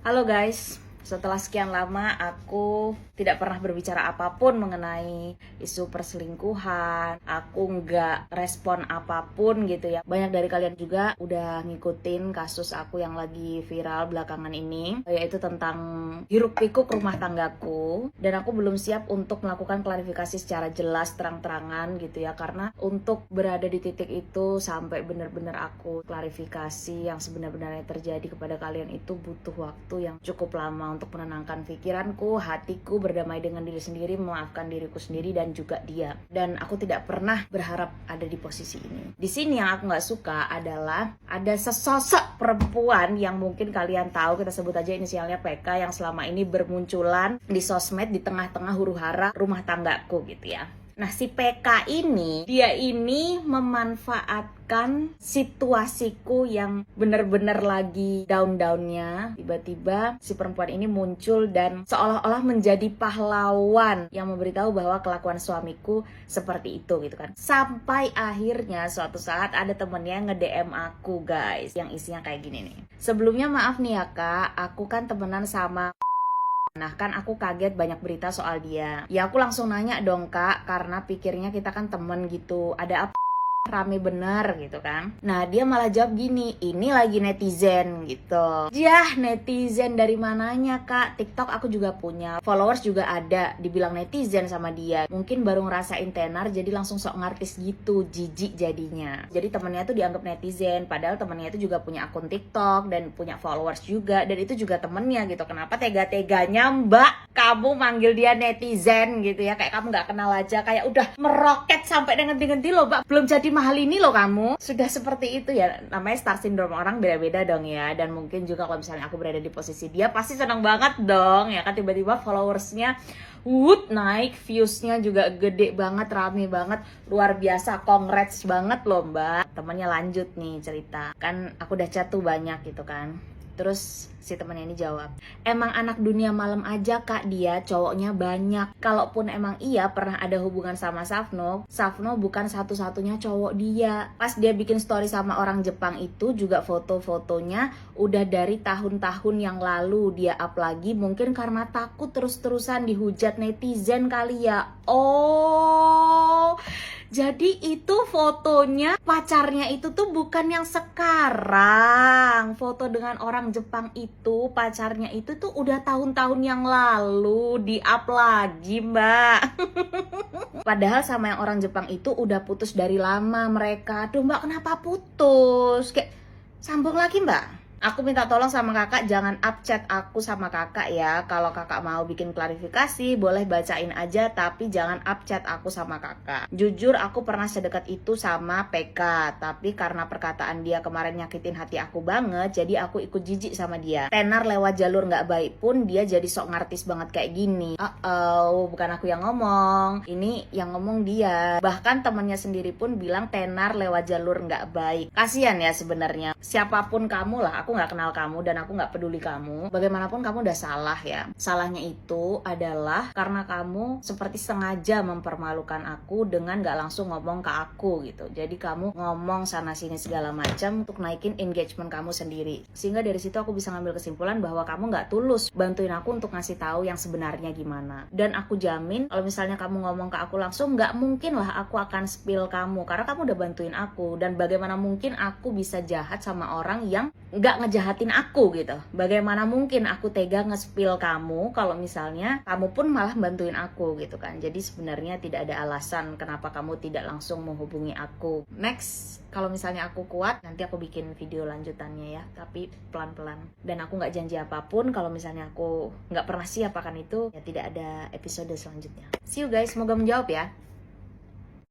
Halo guys, setelah sekian lama aku tidak pernah berbicara apapun mengenai isu perselingkuhan. Aku nggak respon apapun gitu ya. Banyak dari kalian juga udah ngikutin kasus aku yang lagi viral belakangan ini, yaitu tentang hiruk pikuk rumah tanggaku. Dan aku belum siap untuk melakukan klarifikasi secara jelas terang-terangan gitu ya, karena untuk berada di titik itu sampai benar-benar aku klarifikasi yang sebenarnya terjadi kepada kalian itu butuh waktu yang cukup lama untuk menenangkan pikiranku, hatiku, berdamai dengan diri sendiri, memaafkan diriku sendiri dan juga dia. Dan aku tidak pernah berharap ada di posisi ini. Di sini yang aku nggak suka adalah ada sesosok perempuan yang mungkin kalian tahu, kita sebut aja inisialnya PK, yang selama ini bermunculan di sosmed di tengah-tengah huru-hara rumah tanggaku gitu ya. Nah, si PK ini, dia ini memanfaatkan situasiku yang benar-benar lagi down-downnya. Tiba-tiba si perempuan ini muncul dan seolah-olah menjadi pahlawan yang memberitahu bahwa kelakuan suamiku seperti itu gitu kan. Sampai akhirnya suatu saat ada temennya yang nge-DM aku guys, yang isinya kayak gini nih. Sebelumnya maaf nih ya kak, aku kan temenan sama... Nah kan aku kaget banyak berita soal dia. Ya aku langsung nanya dong kak, karena pikirnya kita kan temen gitu. Ada apa? Rame bener gitu kan. Nah dia malah jawab gini, ini lagi netizen gitu. Yah, netizen dari mananya kak? TikTok aku juga punya, followers juga ada. Dibilang netizen sama dia, mungkin baru ngerasain tenar jadi langsung sok ngartis gitu. Jijik jadinya. Jadi temennya tuh dianggap netizen, padahal temennya itu juga punya akun TikTok dan punya followers juga, dan itu juga temennya gitu. Kenapa tega-teganya mbak kamu manggil dia netizen gitu ya? Kayak kamu gak kenal aja, kayak udah meroket sampai dengan loh mbak, belum jadi mahal ini loh kamu. Sudah seperti itu ya, namanya star syndrome, orang beda-beda dong ya. Dan mungkin juga kalau misalnya aku berada di posisi dia, pasti senang banget dong ya kan, tiba-tiba followersnya naik, viewsnya juga gede banget, rame banget, luar biasa, congrats banget loh mbak. Temennya lanjut nih cerita, kan aku udah chat tuh banyak gitu kan. Terus si temennya ini jawab, emang anak dunia malam aja kak dia, cowoknya banyak. Kalaupun emang iya pernah ada hubungan sama Safno, Safno bukan satu-satunya cowok dia. Pas dia bikin story sama orang Jepang itu juga foto-fotonya udah dari tahun-tahun yang lalu dia up lagi. Mungkin karena takut terus-terusan dihujat netizen kali ya. Oh, jadi itu fotonya pacarnya itu tuh bukan yang sekarang. Foto dengan orang Jepang itu, pacarnya itu tuh udah tahun-tahun yang lalu di-up lagi, Mbak. Padahal sama yang orang Jepang itu udah putus dari lama mereka. Aduh, Mbak, kenapa putus? Kayak sambung lagi, Mbak. Aku minta tolong sama kakak, jangan up chat aku sama kakak ya. Kalau kakak mau bikin klarifikasi, boleh bacain aja, tapi jangan up chat aku sama kakak. Jujur aku pernah sedekat itu sama PK, tapi karena perkataan dia kemarin nyakitin hati aku banget, jadi aku ikut jijik sama dia. Tenar lewat jalur gak baik pun dia jadi sok ngartis banget kayak gini. Bukan aku yang ngomong, ini yang ngomong dia. Bahkan temannya sendiri pun bilang tenar lewat jalur gak baik. Kasian ya sebenarnya. Siapapun kamu lah, aku nggak kenal kamu dan aku nggak peduli kamu. Bagaimanapun kamu udah salah ya. Salahnya itu adalah karena kamu seperti sengaja mempermalukan aku dengan nggak langsung ngomong ke aku gitu. Jadi kamu ngomong sana sini segala macam untuk naikin engagement kamu sendiri. Sehingga dari situ aku bisa ngambil kesimpulan bahwa kamu nggak tulus bantuin aku untuk ngasih tahu yang sebenarnya gimana. Dan aku jamin kalau misalnya kamu ngomong ke aku langsung, nggak mungkin lah aku akan spill kamu karena kamu udah bantuin aku. Dan bagaimana mungkin aku bisa jahat sama orang yang nggak ngejahatin aku gitu. Bagaimana mungkin aku tega nge-spill kamu kalau misalnya kamu pun malah bantuin aku gitu kan. Jadi sebenarnya tidak ada alasan kenapa kamu tidak langsung menghubungi aku. Next, kalau misalnya aku kuat, nanti aku bikin video lanjutannya ya, tapi pelan-pelan. Dan aku nggak janji apapun, kalau misalnya aku nggak pernah siap akan itu, ya tidak ada episode selanjutnya. See you guys, semoga menjawab ya.